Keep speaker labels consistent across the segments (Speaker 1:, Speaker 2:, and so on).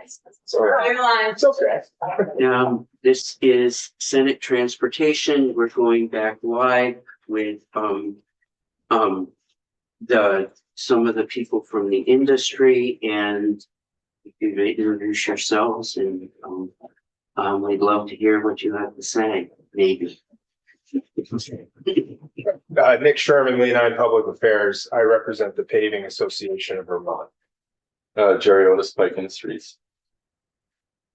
Speaker 1: It's okay.
Speaker 2: This is Senate Transportation. We're going back live with some of the people from the industry, and you may introduce yourselves, and we'd love to hear what you have to say. Maybe.
Speaker 1: Nick Sherman, Leonine Public Affairs. I represent the Paving Association of Vermont.
Speaker 3: Jerry Otis, Pike Industries.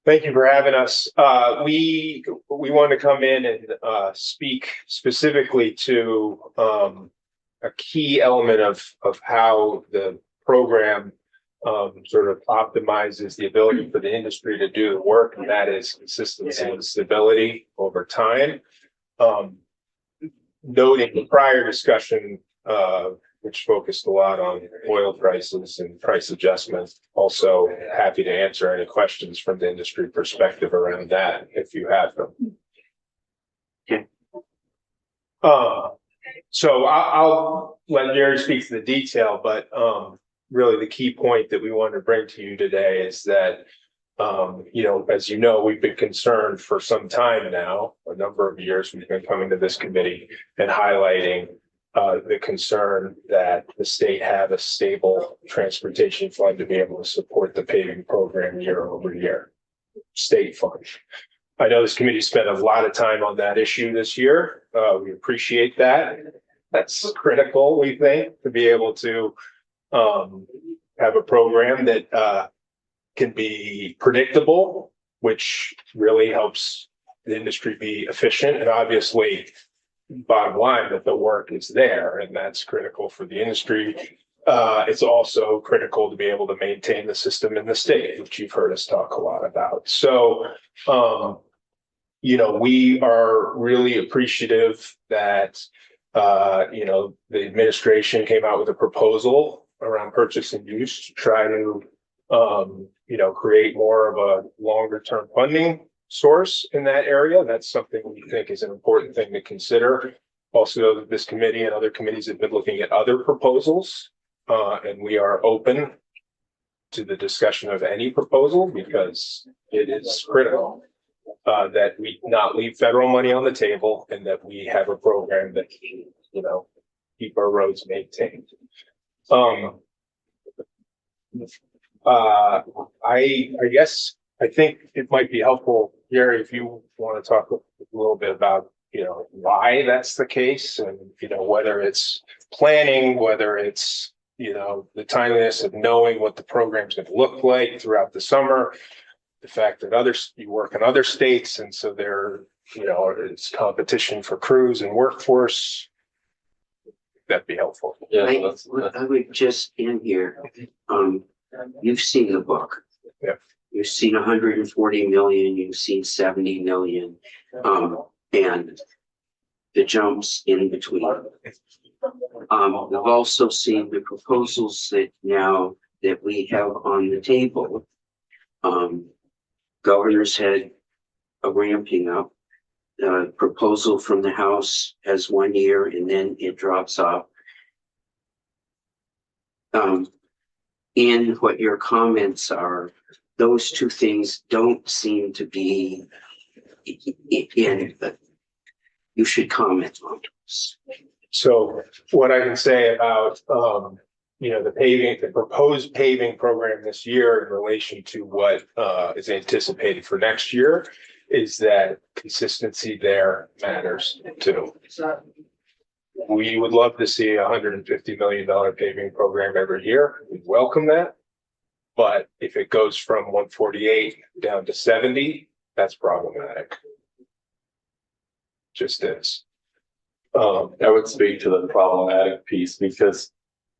Speaker 1: Thank you for having us. We want to come in and speak specifically to a key element of how the program sort of optimizes the ability for the industry to do the work, and that is consistency and stability over time. Noting the prior discussion, which focused a lot on oil prices and price adjustments. Also happy to answer any questions from the industry perspective around that if you have them.
Speaker 2: Okay.
Speaker 1: So I'll let Jerry speak to the detail, but really the key point that we want to bring to you today is that as you know, we've been concerned for some time now, a number of years, we've been coming to this committee and highlighting the concern that the state have a stable transportation fund to be able to support the paving program year over year. State fund. I know this committee spent a lot of time on that issue this year. We appreciate that. That's critical, we think, to be able to have a program that can be predictable, which really helps the industry be efficient, and obviously bottom line that the work is there, and that's critical for the industry. It's also critical to be able to maintain the system in the state, which you've heard us talk a lot about. So we are really appreciative that the administration came out with a proposal around purchase and use to try to create more of a longer term funding source in that area. That's something we think is an important thing to consider. Also, this committee and other committees have been looking at other proposals, and we are open to the discussion of any proposal because it is critical that we not leave federal money on the table and that we have a program that keep our roads maintained. I think it might be helpful, Gary, if you want to talk a little bit about, why that's the case, and, whether it's planning, whether it's, the timeliness of knowing what the program's going to look like throughout the summer, the fact that you work in other states, and so it's competition for crews and workforce. That'd be helpful.
Speaker 3: Yeah,
Speaker 2: I would just in here. You've seen the book.
Speaker 1: Yeah.
Speaker 2: You've seen 140 million. You've seen 70 million, and the jumps in between. We've also seen the proposals that we have on the table. Governor's had a ramping up. The proposal from the House has 1 year and then it drops off. In what your comments are, those two things don't seem to be in, but you should comment on those.
Speaker 1: So what I can say about the proposed paving program this year in relation to what is anticipated for next year is that consistency there matters too. We would love to see a $150 million paving program every year. We welcome that. But if it goes from 148 down to 70, that's problematic. Just is.
Speaker 3: I would speak to the problematic piece because,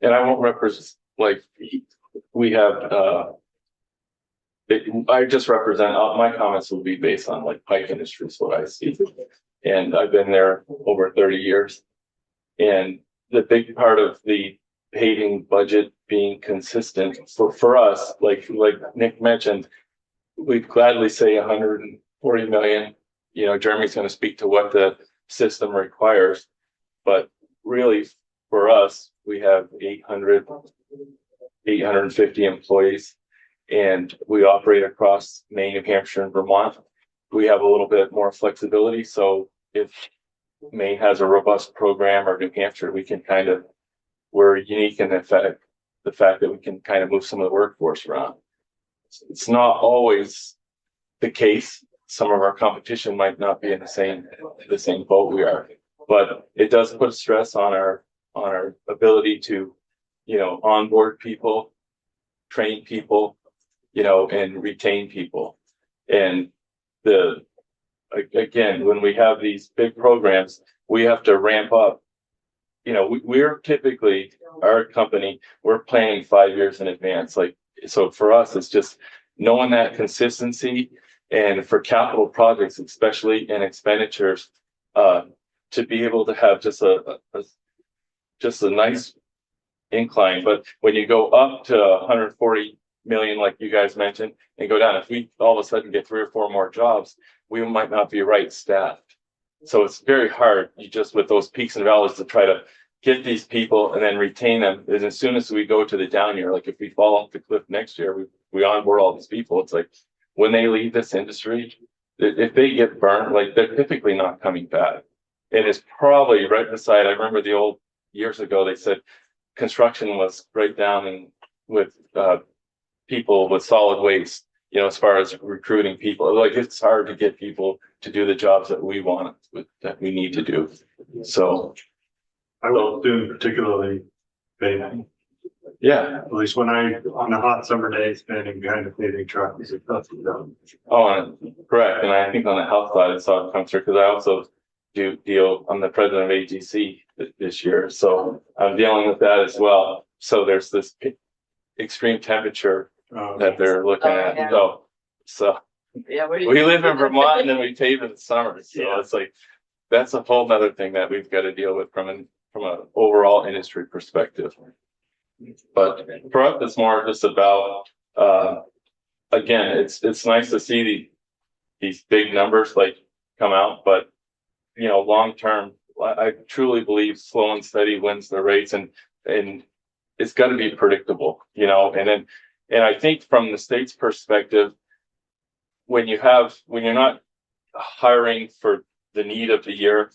Speaker 3: and I won't represent, we have, I just represent, my comments will be based on Pike Industries, what I see. And I've been there over 30 years. And the big part of the paving budget being consistent for us, like Nick mentioned, we'd gladly say 140 million. Jeremy's going to speak to what the system requires, but really for us, we have 850 employees, and we operate across Maine, New Hampshire, and Vermont. We have a little bit more flexibility. So if Maine has a robust program or New Hampshire, we're unique in the fact that we can kind of move some of the workforce around. It's not always the case. Some of our competition might not be in the same boat we are, but it does put stress on our ability to, onboard people, train people, and retain people. And again, when we have these big programs, we have to ramp up. We're typically, our company, we're planning 5 years in advance. So for us, it's just knowing that consistency, and for capital projects, especially in expenditures, to be able to have just a nice incline. But when you go up to 140 million, like you guys mentioned, and go down, if we all of a sudden get 3 or 4 more jobs, we might not be right staffed. So it's very hard, with those peaks and valleys, to try to get these people and then retain them. And as soon as we go to the down year, like if we fall off the cliff next year, we onboard all these people. It's like when they leave this industry, if they get burned, like they're typically not coming back. And it's probably right beside, I remember the old years ago, they said construction was right down in with people with solid waste, as far as recruiting people. Like it's hard to get people to do the jobs that we want, that we need to do. So
Speaker 4: I will do particularly paving.
Speaker 3: yeah.
Speaker 4: At least when on a hot summer day, standing behind a paving truck is a tough job.
Speaker 3: Oh, and correct. And I think on the health side, I saw it come through, because I also I'm the president of AGC this year. So I'm dealing with that as well. So there's this extreme temperature that they're looking at.
Speaker 5: Yeah.
Speaker 3: So
Speaker 5: Yeah,
Speaker 3: we live in Vermont and then we pave in the summer. So it's like, that's a whole nother thing that we've got to deal with from an overall industry perspective. But for us, it's more just about, again, it's nice to see these big numbers come out, but long term, I truly believe slow and steady wins the race, and it's got to be predictable, and I think from the state's perspective, when you're not hiring for the need of the year,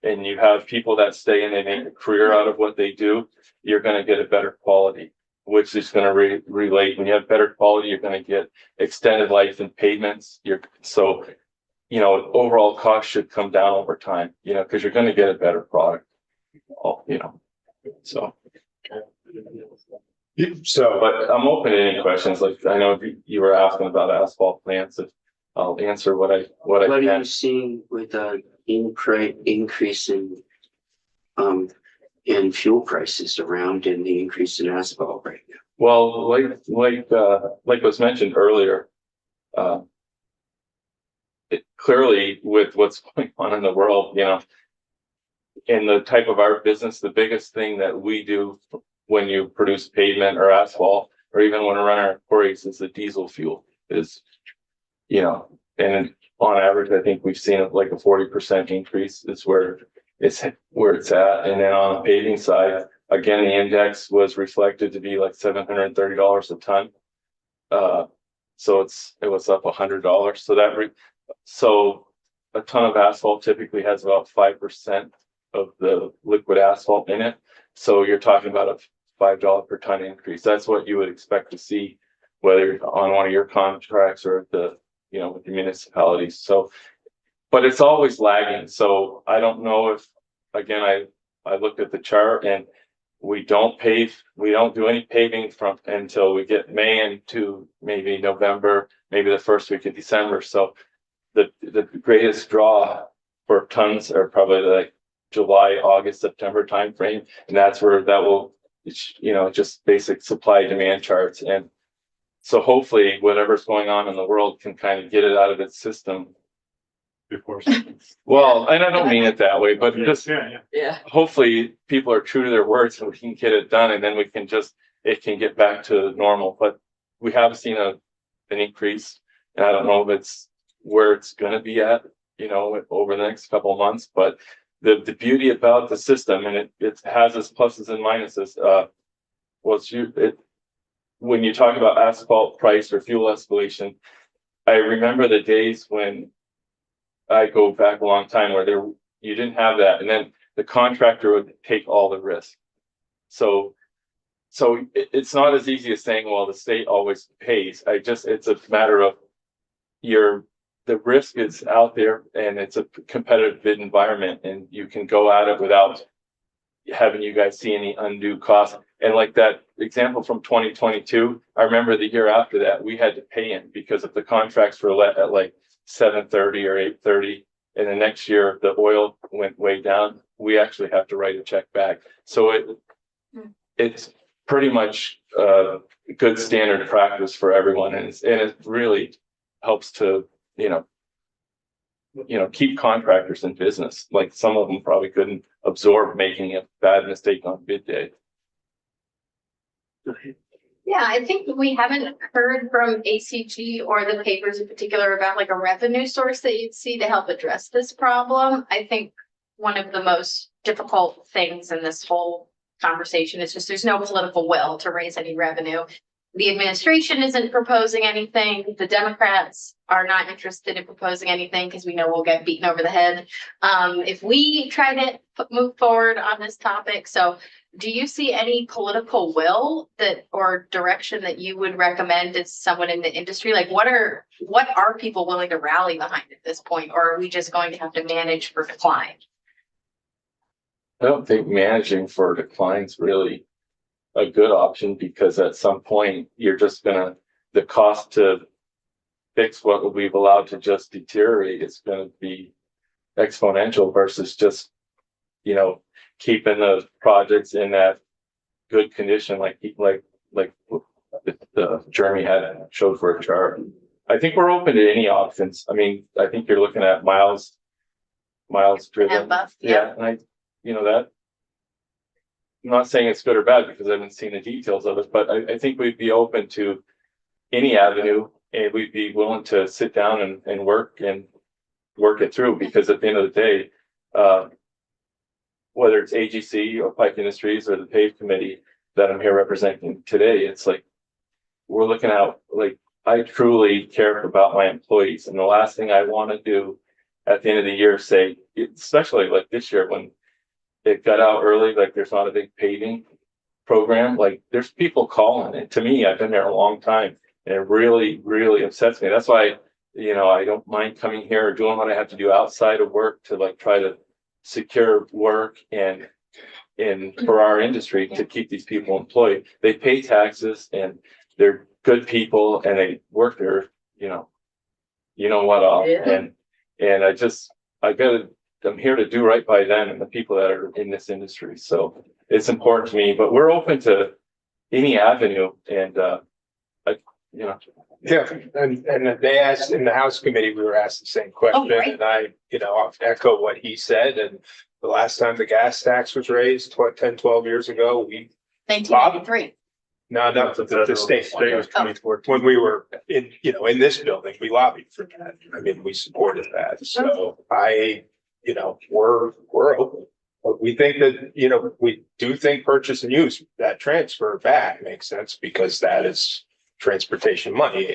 Speaker 3: and you have people that stay and they make a career out of what they do, you're going to get a better quality, which is going to relate. When you have better quality, you're going to get extended life in pavements. Overall cost should come down over time, because you're going to get a better product, so. But I'm open to any questions. Like, I know you were asking about asphalt plants. I'll answer what I
Speaker 2: What are
Speaker 3: can.
Speaker 2: you seeing with the increase in fuel prices around, and the increase in asphalt right now?
Speaker 3: Well, like was mentioned earlier, clearly with what's going on in the world, in the type of our business, the biggest thing that we do when you produce pavement or asphalt, or even when we run our quarries, is the diesel fuel. And on average, I think we've seen like a 40% increase. Is where it's at. And then on the paving side, again, the index was reflected to be like $730 a ton. So it was up $100. So a ton of asphalt typically has about 5% of the liquid asphalt in it. So you're talking about a $5 per ton increase. That's what you would expect to see, whether on one of your contracts or with the municipalities. So, but it's always lagging. So I don't know if, again, I looked at the chart, and we don't do any paving until we get May into maybe November, maybe the first week of December. So the greatest draw for tons are probably like July, August, September timeframe, and that's where that will, just basic supply demand charts. And so hopefully whatever's going on in the world can kind of get it out of its system
Speaker 4: Before.
Speaker 3: well, and I don't mean it that way, but just
Speaker 5: Yeah.
Speaker 3: hopefully people are true to their words and we can get it done, and then it can get back to normal. But we have seen an increase, and I don't know if it's where it's going to be at, over the next couple of months. But the beauty about the system, and it has its pluses and minuses, when you talk about asphalt price or fuel escalation, I remember the days when I go back a long time where you didn't have that, and then the contractor would take all the risk. So it's not as easy as saying, well, the state always pays. It's a matter of the risk is out there, and it's a competitive bid environment, and you can go at it without having you guys see any undue cost. And like that example from 2022, I remember the year after that, we had to pay in because if the contracts were let at like 7:30 or 8:30, and the next year the oil went way down, we actually have to write a check back. So it's pretty much good standard practice for everyone, and it really helps to keep contractors in business. Like some of them probably couldn't absorb making a bad mistake on bid day.
Speaker 5: Yeah, I think we haven't heard from ACG or the papers in particular about like a revenue source that you'd see to help address this problem. I think one of the most difficult things in this whole conversation is just there's no political will to raise any revenue. The administration isn't proposing anything. The Democrats are not interested in proposing anything because we know we'll get beaten over the head if we try to move forward on this topic. So do you see any political will or direction that you would recommend as someone in the industry? Like what are people willing to rally behind at this point? Or are we just going to have to manage for decline?
Speaker 3: I don't think managing for decline is really a good option, because at some point you're just the cost to fix what we've allowed to just deteriorate is going to be exponential versus just keeping the projects in that good condition, like the Jeremy showed for a chart. I think we're open to any options. I mean, I think you're looking at miles driven.
Speaker 5: Yeah.
Speaker 3: And that. I'm not saying it's good or bad because I haven't seen the details of it, but I think we'd be open to any avenue, and we'd be willing to sit down and work it through, because at the end of the day, whether it's AGC or Pike Industries or the PAVE committee that I'm here representing today, it's like we're looking out, like I truly care about my employees, and the last thing I want to do at the end of the year say, especially like this year when it got out early, like there's not a big paving program, like there's people calling. And to me, I've been there a long time, and it really, really upsets me. That's why, I don't mind coming here or doing what I have to do outside of work to like try to secure work and for our industry to keep these people employed. They pay taxes and they're good people and they work there, off.
Speaker 5: Yeah.
Speaker 3: And I'm here to do right by them and the people that are in this industry. So it's important to me, but we're open to any avenue. And,
Speaker 1: Yeah, and they asked in the House committee, we were asked the same question,
Speaker 5: great.
Speaker 1: and I'll echo what he said. And the last time the gas tax was raised 12 years ago,
Speaker 5: 1993.
Speaker 1: not the state.
Speaker 4: was 2014.
Speaker 1: When we were in this building, we lobbied for that. I mean, we supported that. So we're open. But we think that, we do think purchase and use, that transfer back makes sense because that is transportation money.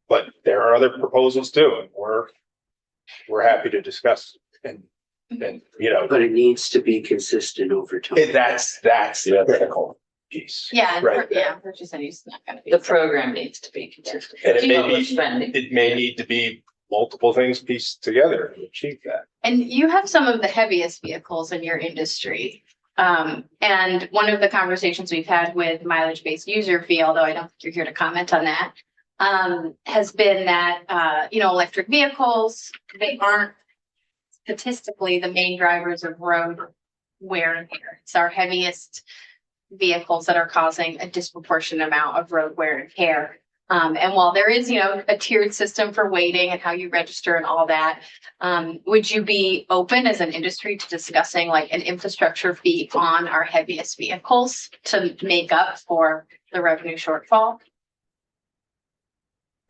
Speaker 1: But there are other proposals too, and we're happy to discuss and
Speaker 2: But it needs to be consistent over time.
Speaker 1: that's the critical piece.
Speaker 5: Yeah,
Speaker 1: Right.
Speaker 5: purchase and use is not going to be.
Speaker 6: The program needs to be consistent.
Speaker 1: And
Speaker 6: You know what we're spending.
Speaker 1: it may need to be multiple things pieced together to achieve that.
Speaker 5: And you have some of the heaviest vehicles in your industry. And one of the conversations we've had with mileage-based user fee, although I don't think you're here to comment on that, has been that, electric vehicles, they aren't statistically the main drivers of road wear and tear. It's our heaviest vehicles that are causing a disproportionate amount of road wear and tear. And while there is, a tiered system for weighting and how you register and all that, would you be open as an industry to discussing like an infrastructure fee on our heaviest vehicles to make up for the revenue shortfall?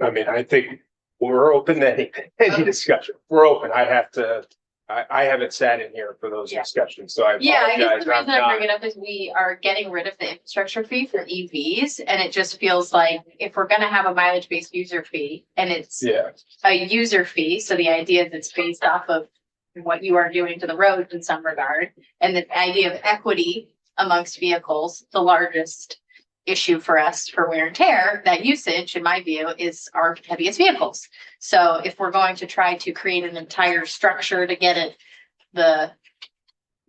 Speaker 1: I mean, I think we're open to any discussion. We're open. I have to I haven't sat in here for those
Speaker 5: Yeah.
Speaker 1: discussions, so I
Speaker 5: Yeah, I guess
Speaker 1: apologize.
Speaker 5: the reason
Speaker 1: I'm
Speaker 5: I bring
Speaker 1: not-
Speaker 5: it up is we are getting rid of the infrastructure fee for EVs. And it just feels like if we're gonna have a mileage-based user fee and it's
Speaker 1: Yeah,
Speaker 5: a user fee, so the idea is it's based off of what you are doing to the road in some regard. And the idea of equity amongst vehicles, the largest issue for us for wear and tear, that usage, in my view, is our heaviest vehicles. So if we're going to try to create an entire structure to get it, the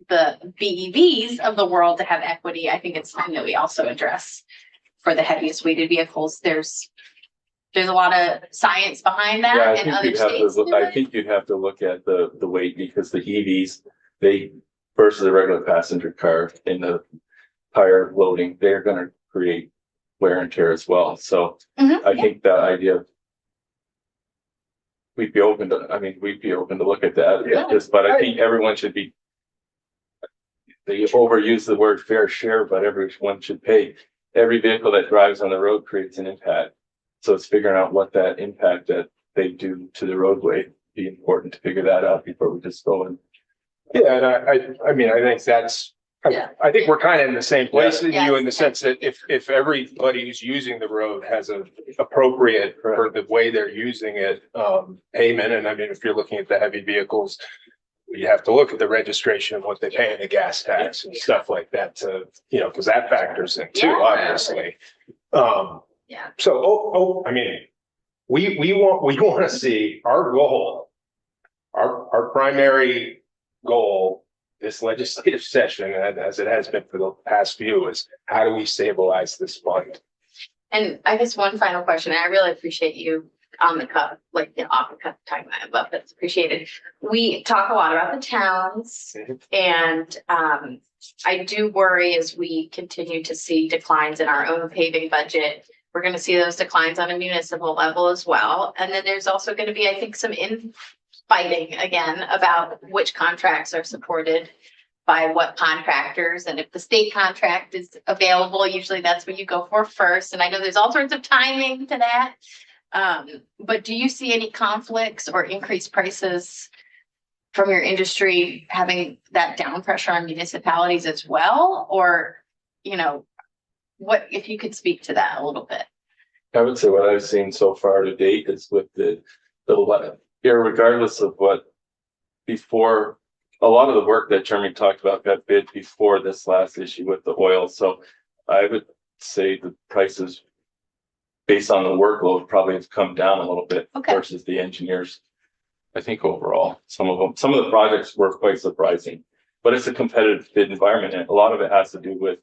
Speaker 5: BEVs of the world to have equity, I think it's time that we also address for the heaviest weighted vehicles. There's a lot of science behind
Speaker 3: Yeah,
Speaker 5: that
Speaker 3: I
Speaker 5: and
Speaker 3: think
Speaker 5: other
Speaker 3: you'd have
Speaker 5: states
Speaker 3: to,
Speaker 5: do
Speaker 3: I
Speaker 5: it.
Speaker 3: think you'd have to look at the weight because the EVs, they versus a regular passenger car in the tire loading, they're gonna create wear and tear as well. So
Speaker 5: Mhm,
Speaker 3: I
Speaker 5: yeah.
Speaker 3: think the idea we'd be open to, we'd be open to look at that.
Speaker 1: Yeah.
Speaker 3: Just, but I think everyone should be, they overuse the word fair share, but everyone should pay. Every vehicle that drives on the road creates an impact. So it's figuring out what that impact that they do to the roadway, be important to figure that out before we just go and.
Speaker 1: yeah, and I mean, I think that's,
Speaker 5: Yeah.
Speaker 1: I think we're kind of in the same place as
Speaker 5: Yeah.
Speaker 1: you in the sense that if everybody who's using the road has a appropriate for the way they're using it, payment, and I mean, if you're looking at the heavy vehicles, you have to look at the registration of what they pay in the gas tax and stuff like that to, you know, because that factors in too,
Speaker 5: Yeah.
Speaker 1: obviously.
Speaker 5: Yeah.
Speaker 1: So, I mean, we want to see our goal, our primary goal this legislative session, and as it has been for the past few, is how do we stabilize this fund?
Speaker 5: And I guess one final question, and I really appreciate you on the cuff, like the off the cuff time above, that's appreciated. We talk a lot about the towns and I do worry as we continue to see declines in our own paving budget. We're gonna see those declines on a municipal level as well. And then there's also gonna be, I think, some infighting again about which contracts are supported by what contractors, and if the state contract is available, usually that's what you go for first. And I know there's all sorts of timing to that. But do you see any conflicts or increased prices from your industry having that down pressure on municipalities as well? Or, you know, what, if you could speak to that a little bit?
Speaker 3: I would say what I've seen so far to date is with regardless of what before, a lot of the work that Jeremy talked about got bid before this last issue with the oil. So I would say the prices based on the workload probably have come down a little bit
Speaker 5: Okay.
Speaker 3: versus the engineers. I think overall, some of the projects were quite surprising, but it's a competitive bid environment. And a lot of it has to do with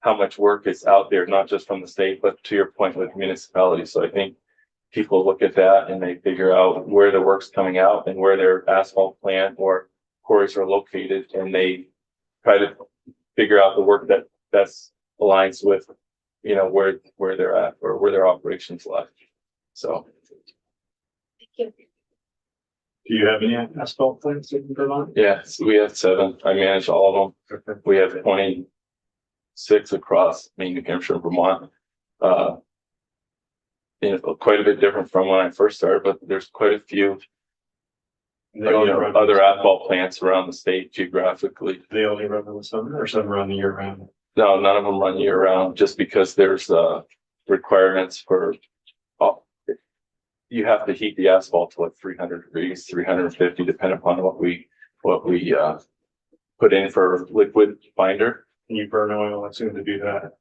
Speaker 3: how much work is out there, not just from the state, but to your point with municipalities. So I think people look at that and they figure out where the work's coming out and where their asphalt plant or quarries are located, and they try to figure out the work that best aligns with, you know, where they're at or where their operations lie. So.
Speaker 5: Thank you.
Speaker 4: Do you have any asphalt plants in Vermont?
Speaker 3: Yeah, so we have 7. I manage all of them.
Speaker 4: Okay.
Speaker 3: We have 26 across Maine, New Hampshire, and Vermont. You know, quite a bit different from when I first started, but there's quite a few
Speaker 4: They only run in
Speaker 3: other
Speaker 4: the-
Speaker 3: asphalt plants around the state geographically.
Speaker 4: They only run in the summer or some run the year round?
Speaker 3: No, none of them run year round, just because there's requirements for. You have to heat the asphalt to like 300 degrees, 350, depending upon what we put in for liquid binder.
Speaker 4: Can you burn oil? I assume to do that.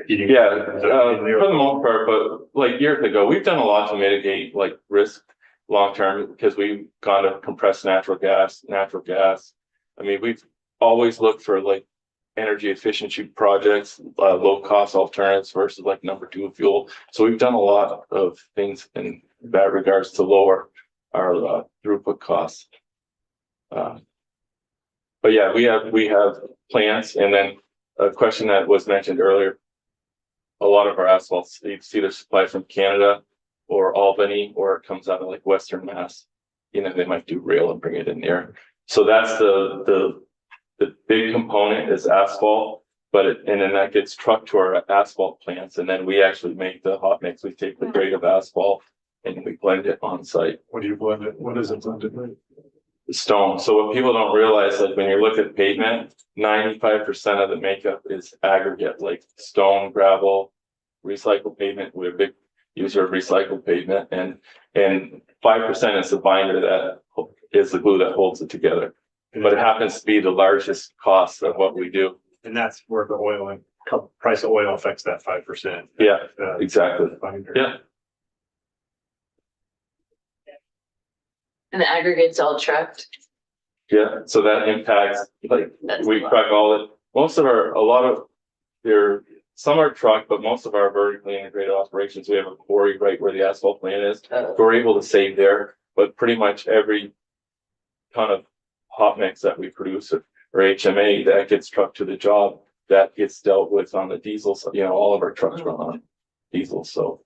Speaker 3: Yeah, for the most part, but like years ago, we've done a lot to mitigate like risk long term because we've gone to compressed natural gas. I mean, we've always looked for like energy efficiency projects, low cost alternatives versus like number 2 fuel. So we've done a lot of things in that regards to lower our throughput costs. But yeah, we have plants, and then a question that was mentioned earlier. A lot of our asphalts, it's either supplied from Canada or Albany, or it comes out of like Western Mass. You know, they might do rail and bring it in there. So that's the big component is asphalt, and then that gets trucked to our asphalt plants, and then we actually make the hot mix. We take the grade of asphalt and we blend it on site.
Speaker 4: What do you blend it? What is it blended with?
Speaker 3: stone. So what people don't realize, like when you look at pavement, 95% of the makeup is aggregate, like stone, gravel, recycled pavement. We're a big user of recycled pavement, and 5% is the binder that is the glue that holds it together. But it happens to be the largest cost of what we do.
Speaker 4: And that's where the oil and price of oil affects that 5%.
Speaker 3: Yeah, exactly.
Speaker 4: Binder.
Speaker 3: Yeah.
Speaker 6: And the aggregate's all trucked.
Speaker 3: Yeah, so that impacts, like,
Speaker 6: That's
Speaker 3: we
Speaker 6: a lot.
Speaker 3: truck all it, a lot of, some are trucked, but most of our vertically integrated operations, we have a quarry right where the asphalt plant is. We're able to save there, but pretty much every ton of hot mix that we produce or HMA that gets trucked to the job, that gets dealt with on the diesel. So, all of our trucks run on diesel, so.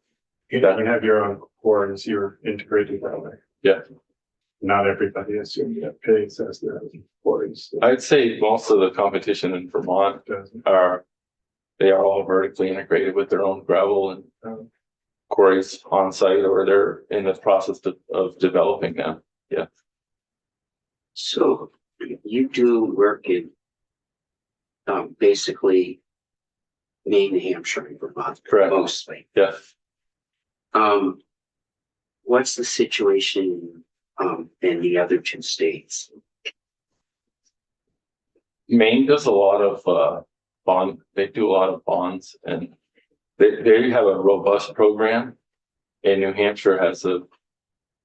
Speaker 4: You have your own quarries, you're integrated that way.
Speaker 3: Yeah.
Speaker 4: Not everybody assumes that pays as their own quarries.
Speaker 3: I'd say most of the competition in Vermont
Speaker 4: Doesn't.
Speaker 3: they are all vertically integrated with their own gravel and quarries on site, or they're in the process of developing them. Yeah.
Speaker 2: So you do work in basically Maine, New Hampshire, and Vermont,
Speaker 3: Correct.
Speaker 2: mostly.
Speaker 3: Yeah.
Speaker 2: What's the situation in the other two states?
Speaker 3: Maine does a lot of they do a lot of bonds, and they have a robust program. And New Hampshire has a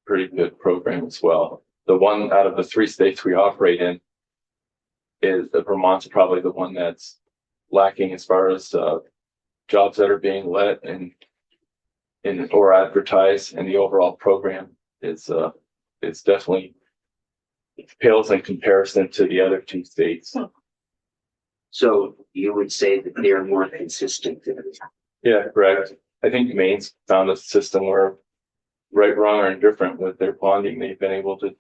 Speaker 3: pretty good program as well. The one out of the 3 states we operate in is Vermont's probably the one that's lacking as far as jobs that are being let and or advertised, and the overall program is it's definitely pales in comparison to the other 2 states.
Speaker 2: So you would say that they're more consistent than
Speaker 3: Yeah, correct. I think Maine's found a system where, right, wrong, or indifferent with their bonding, they've been able to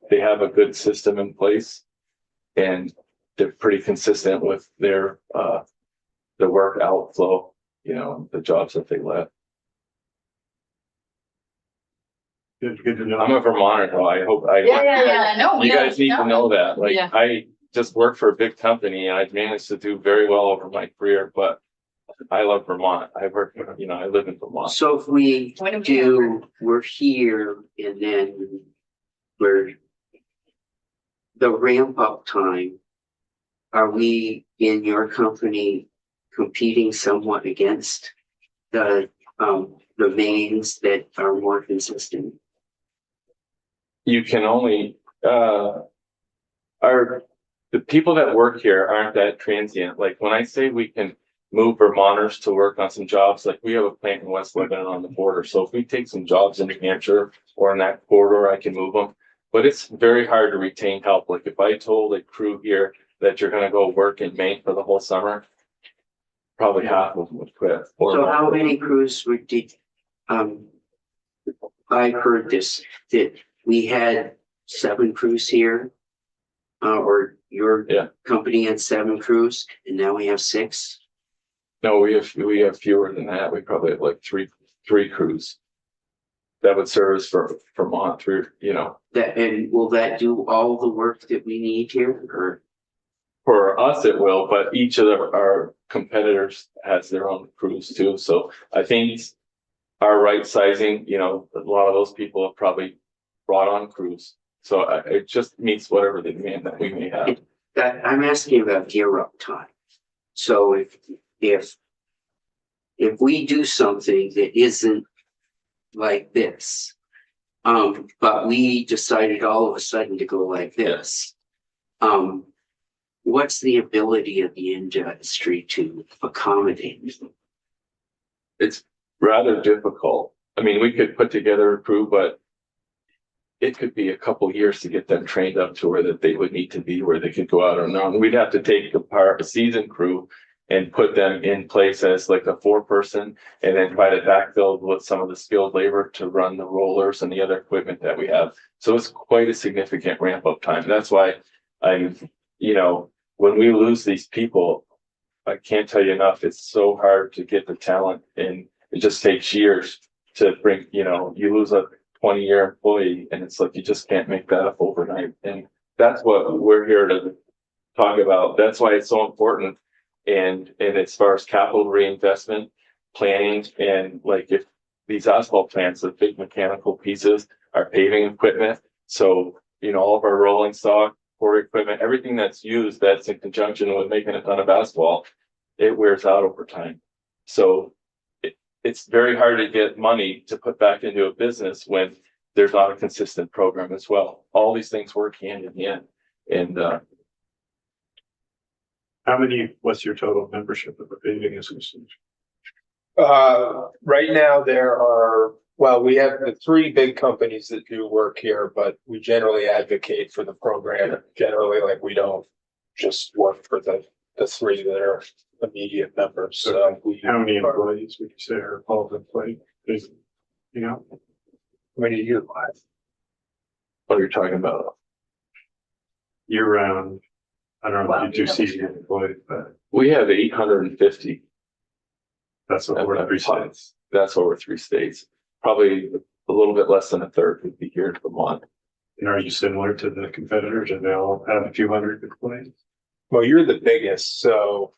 Speaker 3: they have a good system in place, and they're pretty consistent with their the work outflow, the jobs that they let.
Speaker 4: Good to know.
Speaker 3: I'm a Vermonter, though. I hope
Speaker 5: Yeah, no.
Speaker 3: you guys need to know that. Like,
Speaker 6: Yeah.
Speaker 3: I just worked for a big company and I've managed to do very well over my career, but I love Vermont. I live in Vermont.
Speaker 2: So if we
Speaker 5: When do
Speaker 2: we're here and then we're the ramp up time, are we in your company competing somewhat against the mains that are more consistent?
Speaker 3: You can only, the people that work here aren't that transient. Like, when I say we can move Vermonters to work on some jobs, like, we have a plant in West Lebanon on the border. So if we take some jobs in New Hampshire or in that corridor, I can move them. But it's very hard to retain help. Like, if I told a crew here that you're gonna go work in Maine for the whole summer, probably half of them would quit.
Speaker 2: So how many crews did, I heard this, that we had 7 crews here. Or your
Speaker 3: Yeah.
Speaker 2: company had 7 crews and now we have 6.
Speaker 3: No, we have fewer than that. We probably have like three crews that would service for Vermont through,
Speaker 2: That, and will that do all the work that we need here or?
Speaker 3: for us it will, but each of our competitors has their own crews too. So I think our right sizing, a lot of those people have probably brought on crews. So it just meets whatever the demand that we may have.
Speaker 2: That I'm asking about gear up time. So if we do something that isn't like this, but we decided all of a sudden to go like this, what's the ability of the industry to accommodate?
Speaker 3: It's rather difficult. I mean, we could put together a crew, but it could be a couple years to get them trained up to where that they would need to be, where they could go out on their own. We'd have to take a seasoned crew and put them in place as like a 4-person, and then try to backfill with some of the skilled labor to run the rollers and the other equipment that we have. So it's quite a significant ramp up time. That's why when we lose these people, I can't tell you enough, it's so hard to get the talent, and it just takes years to bring, you lose 20-year employee, and it's like, you just can't make that up overnight. And that's what we're here to talk about. That's why it's so important. And as far as capital reinvestment, planning, and like if these asphalt plants, the big mechanical pieces are paving equipment. So, all of our rolling stock, quarry equipment, everything that's used, that's in conjunction with making a ton of asphalt, it wears out over time. So it's very hard to get money to put back into a business when there's not a consistent program as well. All these things work hand in hand. And
Speaker 4: what's your total membership of the paving association?
Speaker 1: Right now there are, well, we have the three big companies that do work here, but we generally advocate for the program. Generally, like, we don't just work for the three that are immediate members. So
Speaker 4: How many employees would you say are involved in play? Is,
Speaker 1: how many do you have?
Speaker 3: what are you talking about?
Speaker 4: year round? I don't know if you do seasonal employees, but
Speaker 3: We have 850.
Speaker 4: that's what we're three states.
Speaker 3: That's over 3 states. Probably a little bit less than a third would be here in Vermont.
Speaker 4: And are you similar to the competitors? And they all have a few hundred employees?
Speaker 1: Well, you're the biggest, so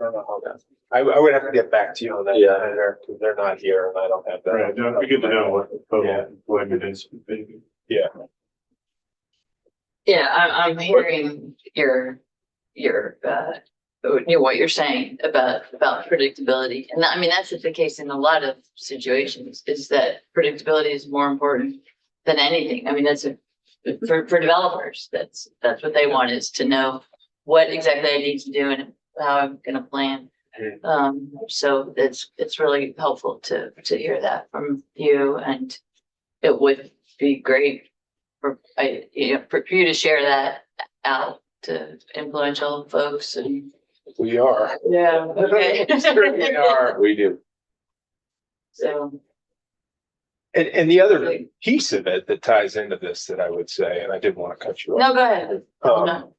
Speaker 1: I don't know how that, I would have to get back to you on that.
Speaker 3: Yeah.
Speaker 1: Because they're not here and I don't have that.
Speaker 4: Right, no, it'd be good to know what the total
Speaker 1: Yeah.
Speaker 4: employment is for paving.
Speaker 6: Yeah, I'm hearing what you're saying about predictability. And I mean, that's the case in a lot of situations, is that predictability is more important than anything. I mean, for developers, that's what they want, is to know what exactly I need to do and how I'm gonna plan. So it's really helpful to hear that from you, and it would be great for you to share that out to influential folks. And
Speaker 1: We are.
Speaker 6: yeah, okay.
Speaker 1: We are.
Speaker 3: We do.
Speaker 6: So
Speaker 1: And the other piece of it that ties into this that I would say, and I didn't want to cut you off.
Speaker 6: no, go ahead.
Speaker 1: Um,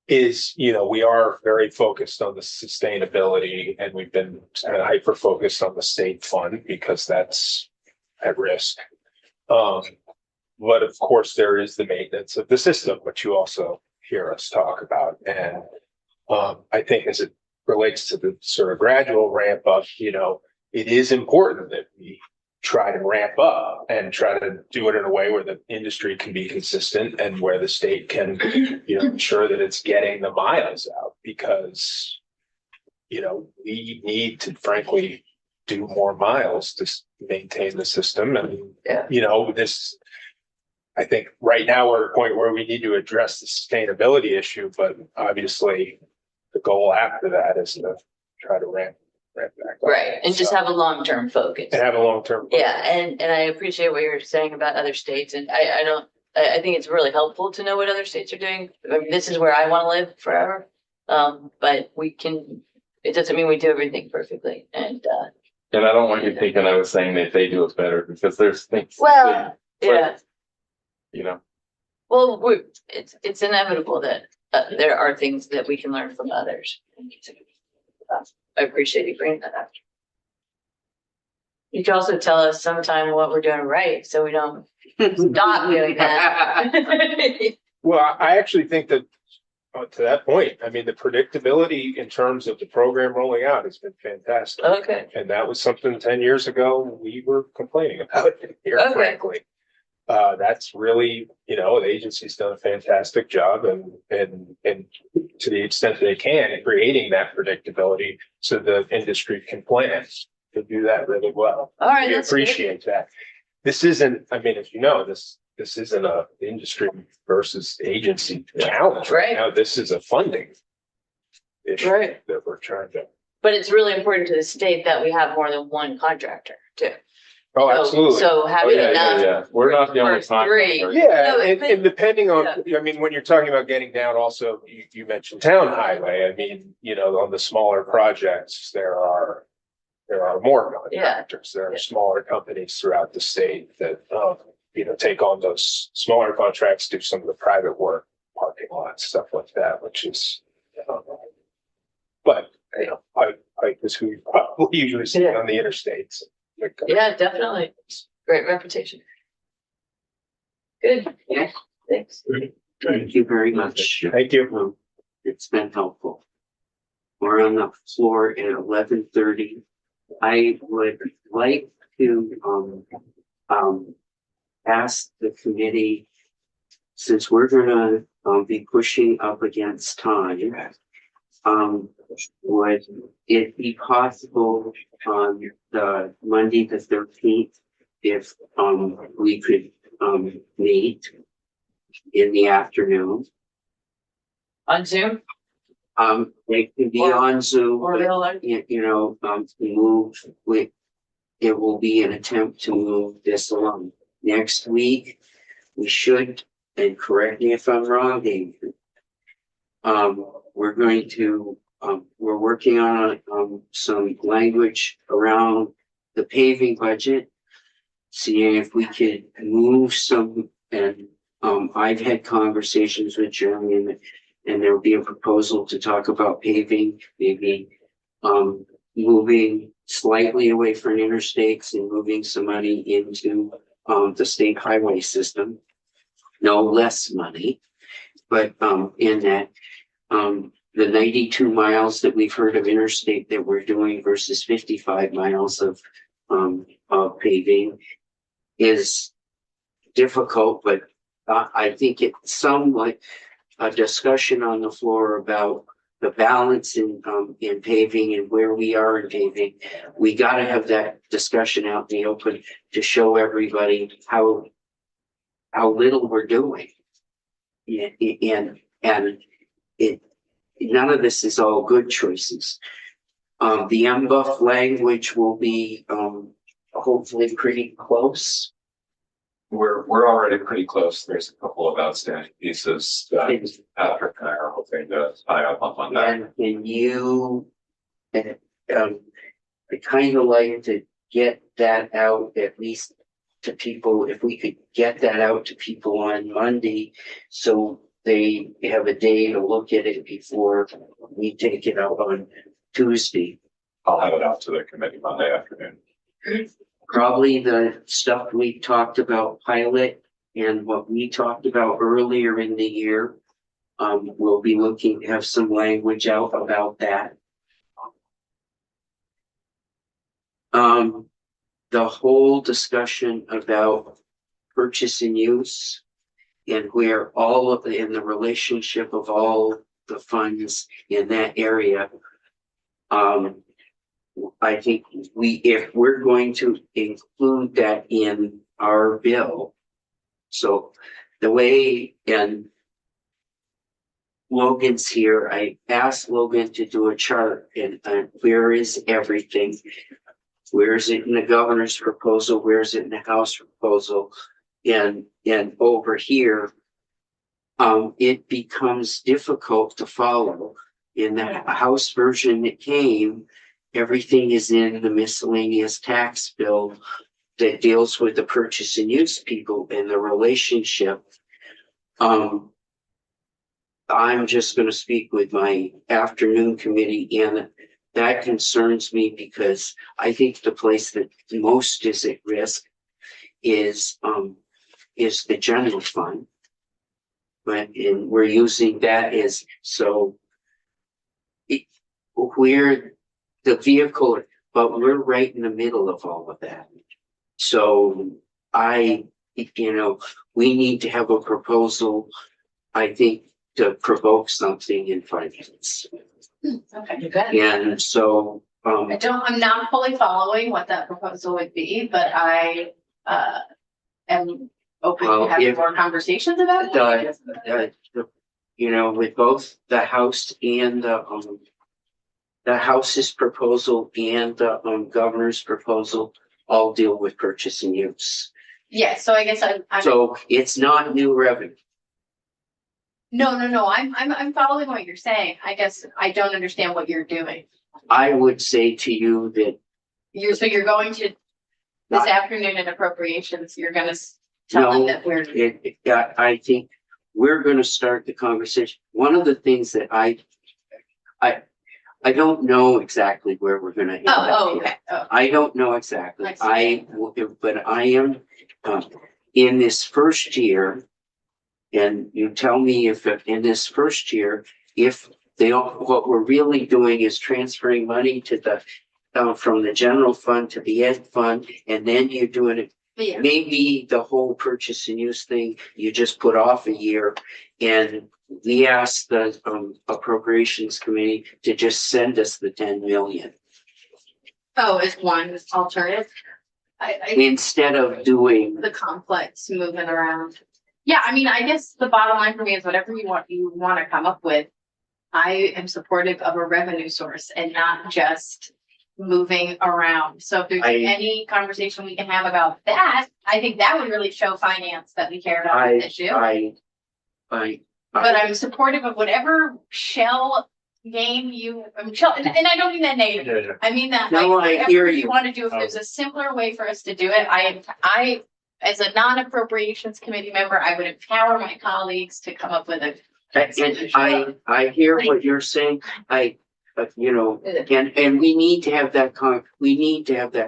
Speaker 1: is, we are very focused on the sustainability, and we've been kind of hyper focused on the state fund because that's at risk. But of course, there is the maintenance of the system, which you also hear us talk about. And I think as it relates to the sort of gradual ramp up, it is important that we try to ramp up and try to do it in a way where the industry can be consistent and where the state can, ensure that it's getting the miles out, because, we need to frankly do more miles to maintain the system. And,
Speaker 6: Yeah.
Speaker 1: I think right now we're at a point where we need to address the sustainability issue, but obviously the goal after that is to try to ramp back up.
Speaker 6: Right, and just
Speaker 1: So-
Speaker 6: have a long-term focus.
Speaker 1: And have a long-term.
Speaker 6: Yeah, and I appreciate what you're saying about other states, and I think it's really helpful to know what other states are doing. I mean, this is where I want to live forever. But it doesn't mean we do everything perfectly, and
Speaker 3: And I don't want you thinking I was saying that they do it better, because there's things.
Speaker 6: well, yeah. Well, it's inevitable that there are things that we can learn from others. I appreciate you bringing that up. You can also tell us sometime what we're doing right, so we don't stop doing that.
Speaker 1: Well, I actually think that to that point, I mean, the predictability in terms of the program rolling out has been fantastic.
Speaker 6: Okay,
Speaker 1: And that was something 10 years ago we were complaining about here,
Speaker 6: Okay.
Speaker 1: frankly. That's really, the agency's done a fantastic job and to the extent they can, creating that predictability so the industry can plan to do that really well.
Speaker 6: all right,
Speaker 1: We
Speaker 6: that's good.
Speaker 1: appreciate that. This isn't, I mean, as you know, this isn't a industry versus agency challenge right
Speaker 6: Right.
Speaker 1: now. This is a funding issue
Speaker 6: Right.
Speaker 1: that we're trying to.
Speaker 6: But it's really important to the state that we have more than one contractor too.
Speaker 1: Oh,
Speaker 6: So-
Speaker 1: absolutely.
Speaker 6: So
Speaker 3: Oh,
Speaker 6: having
Speaker 3: yeah, yeah,
Speaker 6: enough,
Speaker 3: yeah. We're not the only
Speaker 6: for three.
Speaker 3: contractor.
Speaker 1: Yeah,
Speaker 6: No,
Speaker 1: and depending on, I mean, when you're talking about getting down, also, you mentioned town highway. I mean, on the smaller projects, there are more contractors. There are smaller companies throughout the state that, take on those smaller contracts, do some of the private work, parking lots, stuff like that, which is, but, Pike is who you probably usually see
Speaker 6: Yeah.
Speaker 1: on the interstates.
Speaker 6: yeah, definitely. Great reputation. Good.
Speaker 2: Yes.
Speaker 6: Thanks.
Speaker 2: Thank you very much.
Speaker 1: Thank you.
Speaker 2: It's been helpful. We're on the floor at 11:30. I would like to, ask the committee, since we're gonna, be pushing up against time, would it be possible on the Monday, the 13th, if, we could, meet in the afternoon?
Speaker 6: On Zoom
Speaker 2: They can be on Zoom,
Speaker 6: or
Speaker 2: but
Speaker 6: they'll learn?
Speaker 2: it will be an attempt to move this along. Next week, we should, and correct me if I'm wrong, Dave. We're going to, we're working on, some language around the paving budget. Seeing if we could move some, and, I've had conversations with Jeremy and there'll be a proposal to talk about paving, maybe, moving slightly away from interstates and moving some money into, the state highway system. No less money, but, in that, the 92 miles that we've heard of interstate that we're doing versus 55 miles of paving is difficult, but I think it's somewhat a discussion on the floor about the balance in paving and where we are in paving. We gotta have that discussion out in the open to show everybody how little we're doing. Yeah, and it, none of this is all good choices. The MBUF language will be, hopefully pretty close.
Speaker 7: We're already pretty close. There's a couple of outstanding pieces that Patrick and I are hoping to tie up on Monday.
Speaker 2: And you, and, I kind of like to get that out at least to people, if we could get that out to people on Monday, so they have a day to look at it before we take it out on Tuesday.
Speaker 7: I'll have it out to the committee Monday afternoon.
Speaker 2: Probably the stuff we talked about pilot and what we talked about earlier in the year. We'll be looking to have some language out about that. The whole discussion about purchase and use and where all of the, in the relationship of all the funds in that area. I think if we're going to include that in our bill. So the way, and Logan's here, I asked Logan to do a chart and where is everything? Where is it in the governor's proposal? Where is it in the House proposal? And over here, it becomes difficult to follow. In the House version that came, everything is in the miscellaneous tax bill that deals with the purchase and use people and the relationship. I'm just going to speak with my afternoon committee, and that concerns me because I think the place that most is at risk is the general fund. But we're using that as so we're the vehicle, but we're right in the middle of all of that. So we need to have a proposal, I think, to provoke something in finance.
Speaker 5: Okay.
Speaker 6: You bet.
Speaker 2: And so,
Speaker 5: I'm not fully following what that proposal would be, but I, am open
Speaker 2: Well,
Speaker 5: to having
Speaker 2: if
Speaker 5: more conversations about it.
Speaker 2: with both the House and the House's proposal and the governor's proposal all deal with purchase and use.
Speaker 5: Yeah, so I guess I'm.
Speaker 2: So it's not new revenue.
Speaker 5: No, I'm following what you're saying. I guess I don't understand what you're doing.
Speaker 2: I would say to you that
Speaker 5: You're going to, this
Speaker 2: Not-
Speaker 5: afternoon in appropriations, you're gonna tell them
Speaker 2: No,
Speaker 5: that we're.
Speaker 2: I think we're gonna start the conversation. One of the things that I don't know exactly where we're gonna end up
Speaker 5: Oh,
Speaker 2: here.
Speaker 5: okay. Oh,
Speaker 2: I don't know exactly.
Speaker 5: I see.
Speaker 2: But I am, in this first year, and you tell me if in this first year, if they don't, what we're really doing is transferring money to the from the general fund to the ed fund, and then you're doing it.
Speaker 5: Yeah.
Speaker 2: Maybe the whole purchase and use thing, you just put off a year, and we asked the appropriations committee to just send us the 10 million
Speaker 5: Oh, is one alternative. I
Speaker 2: instead of doing.
Speaker 5: the complex moving around. Yeah, I mean, I guess the bottom line for me is whatever you want to come up with. I am supportive of a revenue source and not just moving around. So if there's any conversation we can have about that, I think that would really show finance that we care about this issue. But I'm supportive of whatever shell game and I don't mean that negative. I mean that
Speaker 2: No,
Speaker 5: like,
Speaker 2: I
Speaker 5: whatever
Speaker 2: hear
Speaker 5: you
Speaker 2: you.
Speaker 5: want to do, if there's a simpler way for us to do it, I, as a non-appropriations committee member, I would empower my colleagues to come up with a.
Speaker 2: And I hear what you're saying. You know, and we need to have that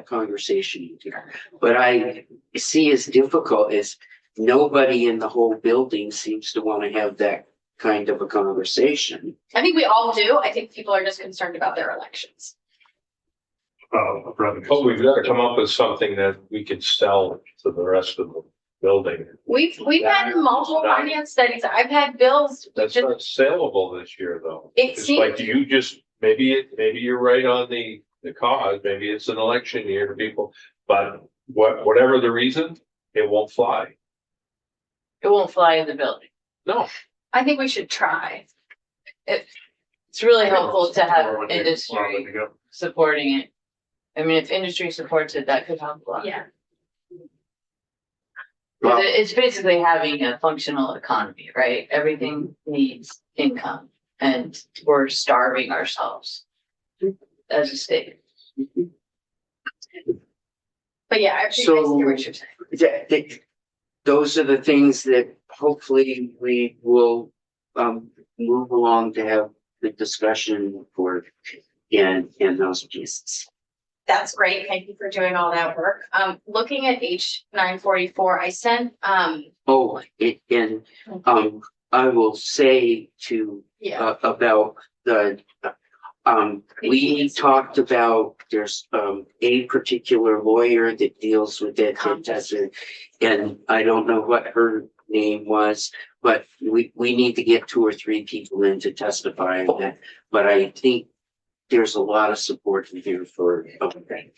Speaker 2: conversation here. But I see as difficult as nobody in the whole building seems to want to have that kind of a conversation.
Speaker 5: I think we all do. I think people are just concerned about their elections.
Speaker 4: Revenue.
Speaker 1: But we've got to come up with something that we can sell to the rest of the building.
Speaker 5: We've had multiple finance studies. I've had bills.
Speaker 1: That's
Speaker 5: just-
Speaker 1: not saleable this year, though.
Speaker 5: It
Speaker 1: It's
Speaker 5: seems-
Speaker 1: like you just, maybe you're right on the cause, maybe it's an election year to people, but whatever the reason, it won't fly.
Speaker 6: It won't fly in the building.
Speaker 1: No,
Speaker 5: I think we should try.
Speaker 6: It's really helpful to
Speaker 4: Or
Speaker 6: have
Speaker 4: when they-
Speaker 6: industry
Speaker 4: when they go.
Speaker 6: supporting it. I mean, if industry supports it, that could help a lot.
Speaker 5: Yeah.
Speaker 6: But it's basically having a functional economy, right? Everything needs income and we're starving ourselves as a state.
Speaker 5: But yeah, I appreciate
Speaker 2: So-
Speaker 5: what you're saying.
Speaker 2: Those are the things that hopefully we will move along to have the discussion for in those pieces.
Speaker 5: That's great. Thank you for doing all that work. Looking at H 944, I sent,
Speaker 2: Oh, I will say to
Speaker 5: yeah,
Speaker 2: about the we talked about there's a particular lawyer that deals with it that does it, and I don't know what her name was, but we need to get 2 or 3 people in to testify on that. But I think there's a lot of support in here for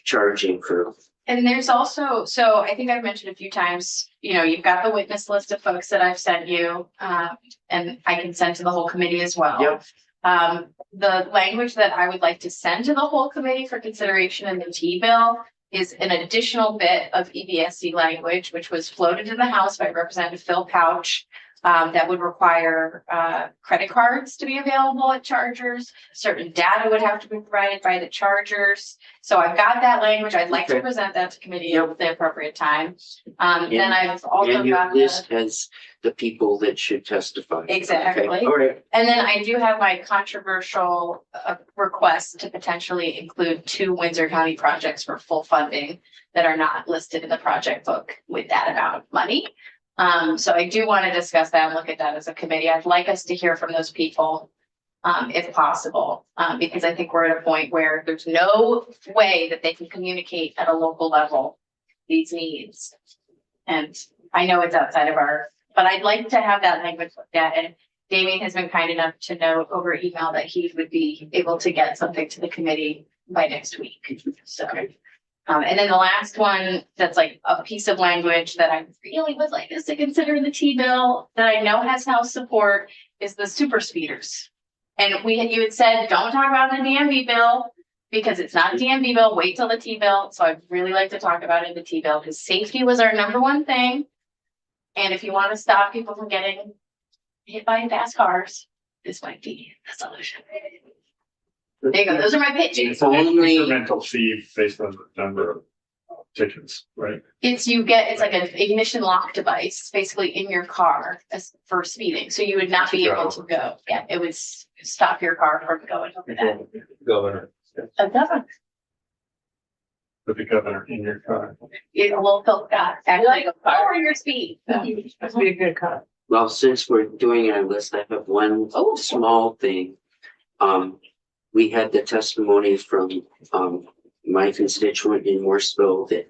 Speaker 2: charging for.
Speaker 5: and there's also, so I think I've mentioned a few times, you've got the witness list of folks that I've sent you, and I can send to the whole committee as well.
Speaker 2: Yep.
Speaker 5: The language that I would like to send to the whole committee for consideration in the T-bill is an additional bit of EBSC language, which was floated in the House by Representative Phil Couch. That would require credit cards to be available at chargers. Certain data would have to be provided by the chargers. So I've got that language. I'd like to
Speaker 2: Okay.
Speaker 5: present that to committee
Speaker 2: Yep.
Speaker 5: at the appropriate time. Then I've also
Speaker 2: And your
Speaker 5: got
Speaker 2: list has the people that should testify.
Speaker 5: Exactly.
Speaker 2: Okay, all right.
Speaker 5: And then I do have my controversial request to potentially include 2 Windsor County projects for full funding that are not listed in the project book with that amount of money. So I do want to discuss that and look at that as a committee. I'd like us to hear from those people, if possible, because I think we're at a point where there's no way that they can communicate at a local level these needs. And I know it's outside of but I'd like to have that language looked at, and Damien has been kind enough to note over email that he would be able to get something to the committee by next week, so. And then the last one, that's like a piece of language that I really would like us to consider in the T-bill that I know has House support is the super speeders. And you had said, don't talk about the DMV bill because it's not a DMV bill, wait till the T-bill. So I'd really like to talk about it in the T-bill because safety was our #1 thing. And if you want to stop people from getting hit by fast cars, this might be the solution. There you go. Those are my pitches.
Speaker 2: It's only-
Speaker 4: Incremental fee based on the number of tickets, right?
Speaker 5: It's like an ignition lock device, basically in your car for speeding. So you would not be able to go. Yeah, it would stop your car from going over that.
Speaker 1: Governor.
Speaker 5: Definitely.
Speaker 4: with the governor in your car.
Speaker 5: It's a little felt that, actually, lower your speed.
Speaker 6: Must be a good cut.
Speaker 2: Well, since we're doing our list, I have one small thing. We had the testimony from, my constituent in Morrisville that,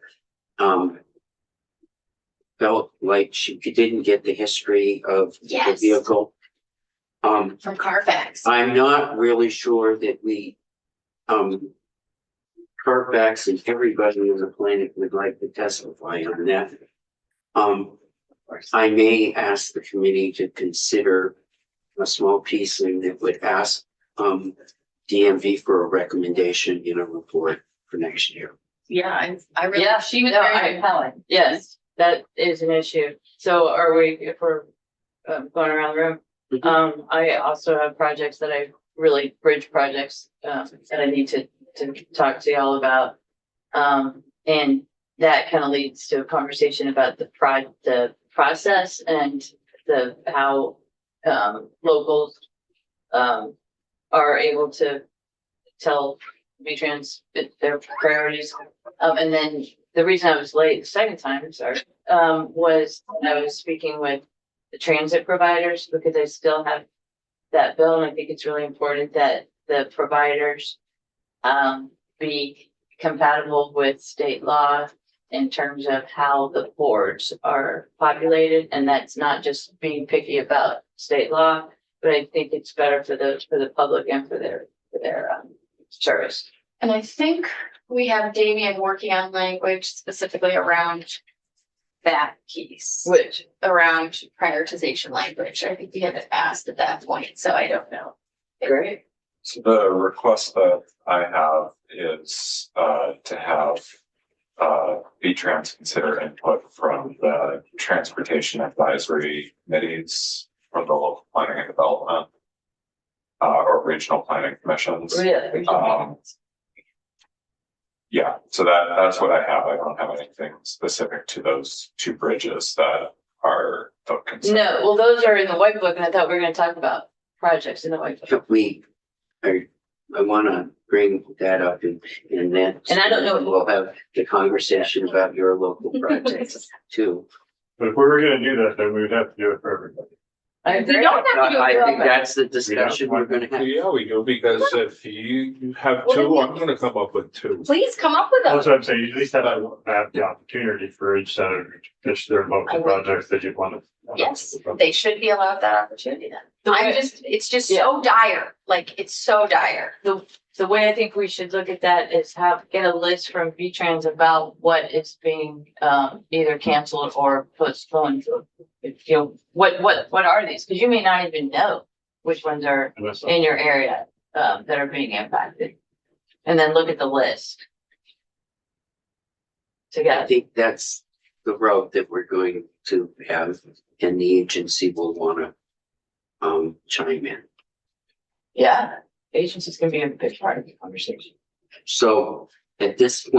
Speaker 2: felt like she didn't get the history of the
Speaker 5: Yes.
Speaker 2: vehicle.
Speaker 5: From Carfax.
Speaker 2: I'm not really sure that we, Carfax and everybody on the planet would like to testify on that. I may ask the committee to consider a small piece and that would ask, DMV for a recommendation in a report for next year.
Speaker 5: Yeah, I really,
Speaker 6: Yeah,
Speaker 5: she was
Speaker 6: no,
Speaker 5: very compelling.
Speaker 6: Yes, that is an issue. So are we, if we're going around the room?
Speaker 2: Mhm.
Speaker 6: I also have projects that bridge projects, that I need to talk to y'all about. And that kind of leads to a conversation about the process and how, locals, are able to tell V-Trans their priorities. And then the reason I was late the second time, sorry, was I was speaking with the transit providers because I still have that bill, and I think it's really important that the providers be compatible with state law in terms of how the boards are populated, and that's not just being picky about state law, but I think it's better for the public and for their service.
Speaker 5: And I think we have Damien working on language specifically around that piece,
Speaker 6: Which,
Speaker 5: around prioritization language. I think we had asked at that point, so I don't know.
Speaker 6: great.
Speaker 7: So the request that I have is to have V-Trans consider input from the transportation advisory committees from the local planning and development or regional planning commissions.
Speaker 6: Really?
Speaker 7: Yeah, so that's what I have. I don't have anything specific to those two bridges that are of concern.
Speaker 6: No, well, those are in the white book, and I thought we were gonna talk about projects in the white book.
Speaker 2: I wanna bring that up and then.
Speaker 6: And I don't know-
Speaker 2: We'll have the conversation about your local projects too.
Speaker 4: But if we were gonna do that, then we would have to do it for everybody.
Speaker 6: I agree.
Speaker 5: We don't have to do it
Speaker 2: I
Speaker 5: for
Speaker 2: think
Speaker 5: all.
Speaker 2: that's the discussion we're gonna have.
Speaker 8: Yeah, we do, because if you have
Speaker 5: Well,
Speaker 8: two,
Speaker 5: then
Speaker 8: I'm gonna come up with two.
Speaker 5: Please come up with
Speaker 4: That's
Speaker 5: them.
Speaker 4: what I'm saying, you at least have the opportunity for each senator to pitch their
Speaker 5: I
Speaker 4: local
Speaker 5: will.
Speaker 4: projects that you want to.
Speaker 5: Yes, they should be allowed that opportunity then.
Speaker 6: The way-
Speaker 5: It's just so dire, like, it's so dire.
Speaker 6: The way I think we should look at that is get a list from V-Trans about what is being either canceled or postponed. If you, what are these? Because you may not even know which ones are in your area that are being impacted. And then look at the list.
Speaker 2: I
Speaker 6: Together.
Speaker 2: think that's the road that we're going to have, and the agency will wanna chime in.
Speaker 6: Yeah, agency's gonna be a big part of the conversation.
Speaker 2: So at this point,